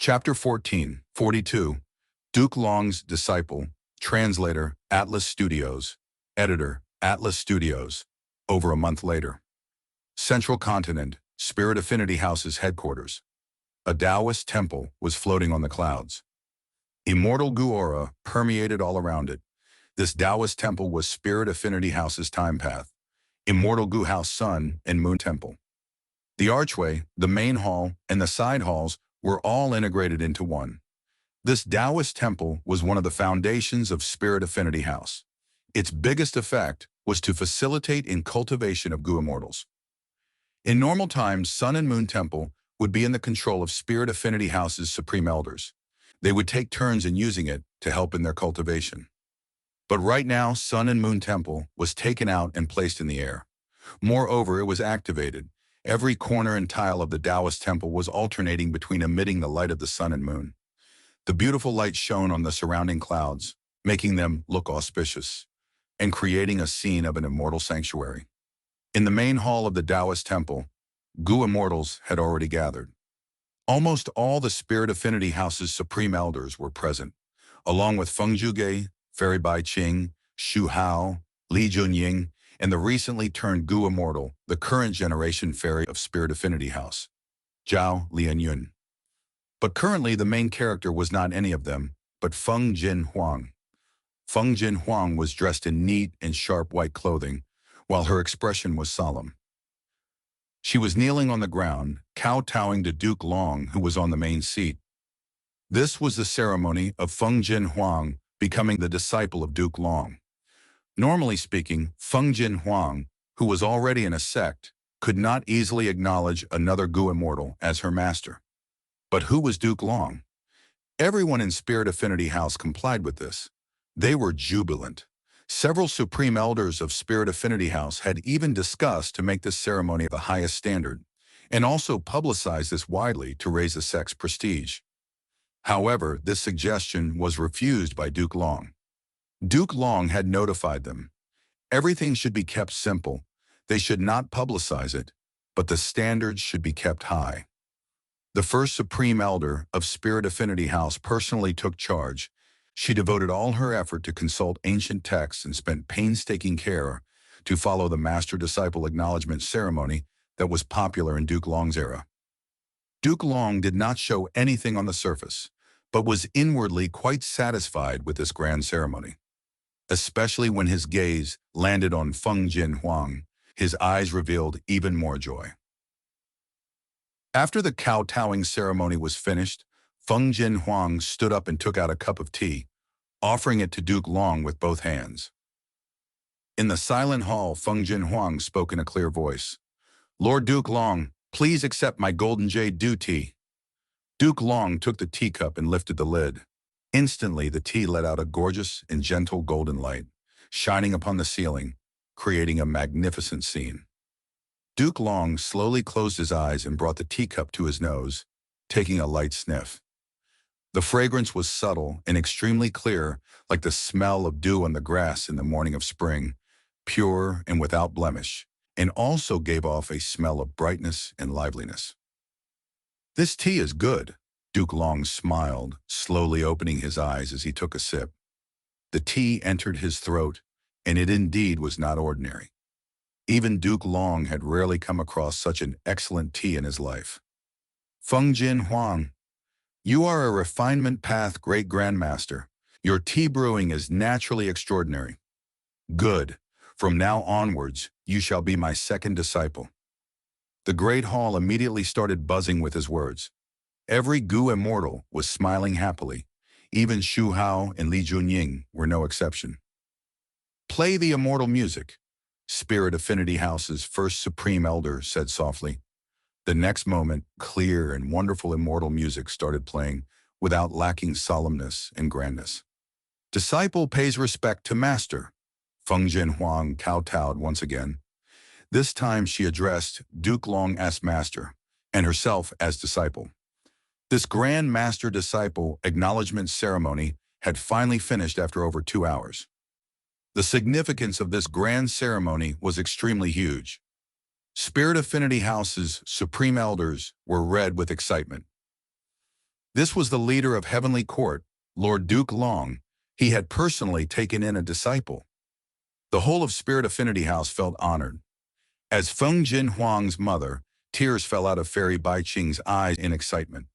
Chapter 14, 42. Duke Long's Disciple. Translator, Atlas Studios. Editor, Atlas Studios. Over a month later. Central Continent, Spirit Affinity House's headquarters. A Taoist temple was floating on the clouds. Immortal Gu aura permeated all around it. This Taoist temple was Spirit Affinity House's time path. Immortal Gu House Sun and Moon Temple. The archway, the main hall, and the side halls were all integrated into one. This Taoist temple was one of the foundations of Spirit Affinity House. Its biggest effect was to facilitate in cultivation of Gu immortals. In normal times, Sun and Moon Temple would be in the control of Spirit Affinity House's supreme elders. They would take turns in using it to help in their cultivation. But right now, Sun and Moon Temple was taken out and placed in the air. Moreover, it was activated. Every corner and tile of the Taoist temple was alternating between emitting the light of the sun and moon. The beautiful light shone on the surrounding clouds, making them look auspicious, and creating a scene of an immortal sanctuary. In the main hall of the Taoist temple, Gu immortals had already gathered. Almost all the Spirit Affinity House's supreme elders were present, along with Feng Zhuge, Fairy Bai Qing, Xu Hao, Li Junying, and the recently turned Gu immortal, the current generation fairy of Spirit Affinity House, Zhao Lianyun. But currently the main character was not any of them, but Feng Jin Huang. Feng Jin Huang was dressed in neat and sharp white clothing, while her expression was solemn. She was kneeling on the ground, kowtowing to Duke Long, who was on the main seat. This was the ceremony of Feng Jin Huang becoming the disciple of Duke Long. Normally speaking, Feng Jin Huang, who was already in a sect, could not easily acknowledge another Gu immortal as her master. But who was Duke Long? Everyone in Spirit Affinity House complied with this. They were jubilant. Several supreme elders of Spirit Affinity House had even discussed to make this ceremony the highest standard, and also publicize this widely to raise the sect's prestige. However, this suggestion was refused by Duke Long. Duke Long had notified them. Everything should be kept simple. They should not publicize it, but the standards should be kept high. The first Supreme Elder of Spirit Affinity House personally took charge. She devoted all her effort to consult ancient texts and spent painstaking care to follow the Master-Disciple Acknowledgement ceremony that was popular in Duke Long's era. Duke Long did not show anything on the surface, but was inwardly quite satisfied with this grand ceremony. Especially when his gaze landed on Feng Jin Huang, his eyes revealed even more joy. After the kowtowing ceremony was finished, Feng Jin Huang stood up and took out a cup of tea, offering it to Duke Long with both hands. In the silent hall, Feng Jin Huang spoke in a clear voice. "Lord Duke Long, please accept my golden jade dew tea." Duke Long took the teacup and lifted the lid. Instantly, the tea let out a gorgeous and gentle golden light, shining upon the ceiling, creating a magnificent scene. Duke Long slowly closed his eyes and brought the teacup to his nose, taking a light sniff. The fragrance was subtle and extremely clear, like the smell of dew on the grass in the morning of spring, pure and without blemish, and also gave off a smell of brightness and liveliness. "This tea is good," Duke Long smiled, slowly opening his eyes as he took a sip. The tea entered his throat, and it indeed was not ordinary. Even Duke Long had rarely come across such an excellent tea in his life. "Feng Jin Huang, you are a refinement path great grandmaster. Your tea brewing is naturally extraordinary. Good. From now onwards, you shall be my second disciple." The great hall immediately started buzzing with his words. Every Gu immortal was smiling happily. Even Xu Hao and Li Junying were no exception. "Play the immortal music," Spirit Affinity House's first Supreme Elder said softly. The next moment, clear and wonderful immortal music started playing, without lacking solemnness and grandness. "Disciple pays respect to Master," Feng Jin Huang kowtowed once again. This time she addressed Duke Long as Master, and herself as Disciple. This Grand Master-Disciple Acknowledgement ceremony had finally finished after over 2 hours. The significance of this grand ceremony was extremely huge. Spirit Affinity House's Supreme Elders were red with excitement. This was the leader of Heavenly Court, Lord Duke Long. He had personally taken in a disciple. The whole of Spirit Affinity House felt honored. As Feng Jin Huang's mother, tears fell out of Fairy Bai Qing's eyes in excitement.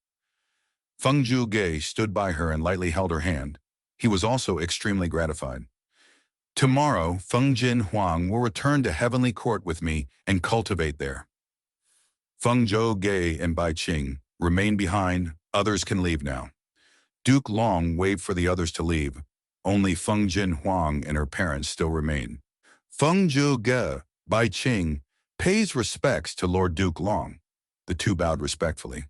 Feng Zhuge stood by her and lightly held her hand. He was also extremely gratified. Tomorrow, Feng Jin Huang will return to Heavenly Court with me and cultivate there. Feng Zhuge and Bai Qing remain behind. Others can leave now. Duke Long waved for the others to leave. Only Feng Jin Huang and her parents still remain. Feng Zhuge, Bai Qing, pays respects to Lord Duke Long. The two bowed respectfully.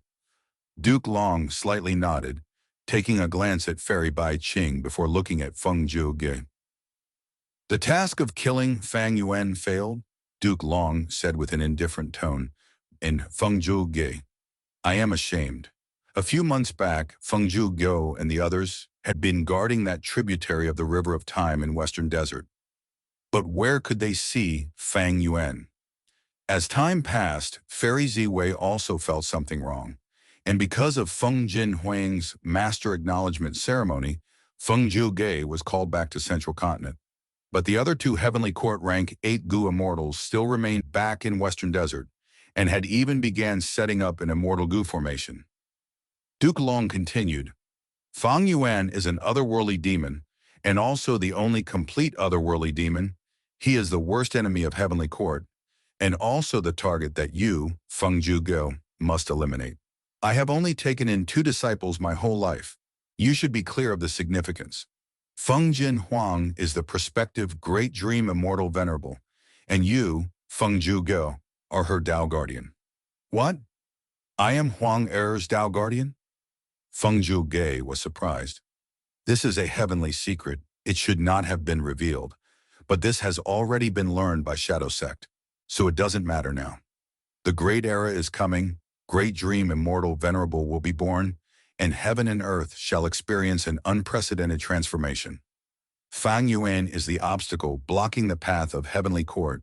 Duke Long slightly nodded, taking a glance at Fairy Bai Qing before looking at Feng Zhuge. The task of killing Fang Yuan failed, Duke Long said with an indifferent tone, and Feng Zhuge, I am ashamed. A few months back, Feng Zhuge and the others had been guarding that tributary of the River of Time in Western Desert. But where could they see Fang Yuan? As time passed, Fairy Ziwei also felt something wrong, and because of Feng Jin Huang's master acknowledgement ceremony, Feng Zhuge was called back to Central Continent. But the other two Heavenly Court rank 8 Gu Immortals still remained back in Western Desert, and had even began setting up an Immortal Gu formation. Duke Long continued, Fang Yuan is an otherworldly demon, and also the only complete otherworldly demon. He is the worst enemy of Heavenly Court, and also the target that you, Feng Zhuge, must eliminate. I have only taken in 2 disciples my whole life. You should be clear of the significance. Feng Jin Huang is the prospective Great Dream Immortal Venerable, and you, Feng Zhuge, are her Tao Guardian. What? I am Huang Er's Tao Guardian? Feng Zhuge was surprised. This is a heavenly secret. It should not have been revealed. But this has already been learned by Shadow Sect, so it doesn't matter now. The great era is coming, Great Dream Immortal Venerable will be born, and heaven and earth shall experience an unprecedented transformation. Fang Yuan is the obstacle blocking the path of Heavenly Court,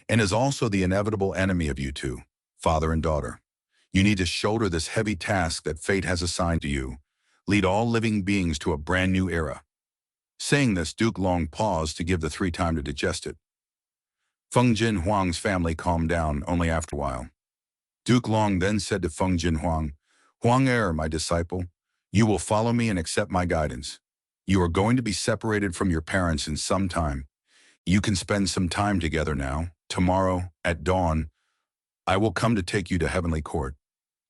and is also the inevitable enemy of you two, father and daughter. You need to shoulder this heavy task that fate has assigned to you. Lead all living beings to a brand new era. Saying this, Duke Long paused to give the 3 time to digest it. Feng Jin Huang's family calmed down only after a while. Duke Long then said to Feng Jin Huang, Huang Er, my disciple, you will follow me and accept my guidance. You are going to be separated from your parents in some time. You can spend some time together now. Tomorrow, at dawn, I will come to take you to Heavenly Court.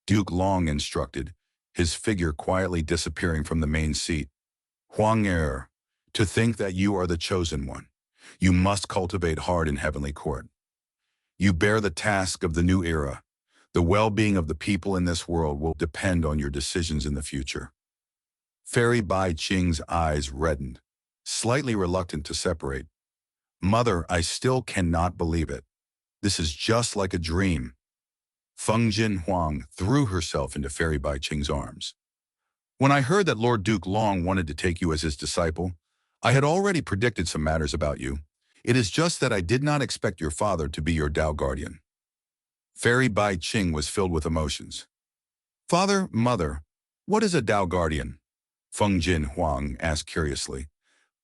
Duke Long instructed, his figure quietly disappearing from the main seat. Huang Er, to think that you are the chosen one. You must cultivate hard in Heavenly Court. You bear the task of the new era. The well-being of the people in this world will depend on your decisions in the future. Fairy Bai Qing's eyes reddened, slightly reluctant to separate. Mother, I still cannot believe it. This is just like a dream. Feng Jin Huang threw herself into Fairy Bai Qing's arms. When I heard that Lord Duke Long wanted to take you as his disciple, I had already predicted some matters about you. It is just that I did not expect your father to be your Tao Guardian. Fairy Bai Qing was filled with emotions. Father, mother, what is a Tao Guardian? Feng Jin Huang asked curiously.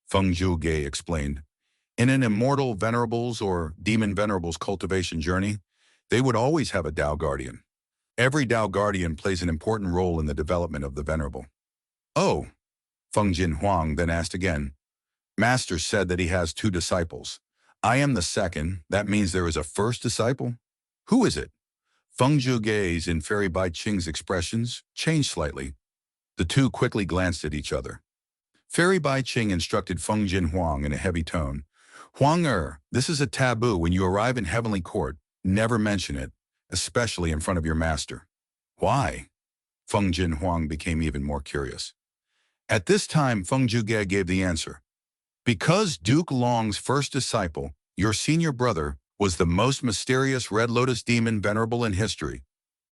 Feng Zhuge explained. In an immortal venerables or demon venerables cultivation journey, they would always have a Tao Guardian. Every Tao Guardian plays an important role in the development of the venerable. Oh, Feng Jin Huang then asked again. Master said that he has 2 disciples. I am the second. That means there is a first disciple? Who is it? Feng Zhuge's and Fairy Bai Qing's expressions changed slightly. The two quickly glanced at each other. Fairy Bai Qing instructed Feng Jin Huang in a heavy tone. Huang Er, this is a taboo. When you arrive in Heavenly Court, never mention it, especially in front of your master. Why? Feng Jin Huang became even more curious. At this time, Feng Zhuge gave the answer. Because Duke Long's first disciple, your senior brother, was the most mysterious Red Lotus demon venerable in history,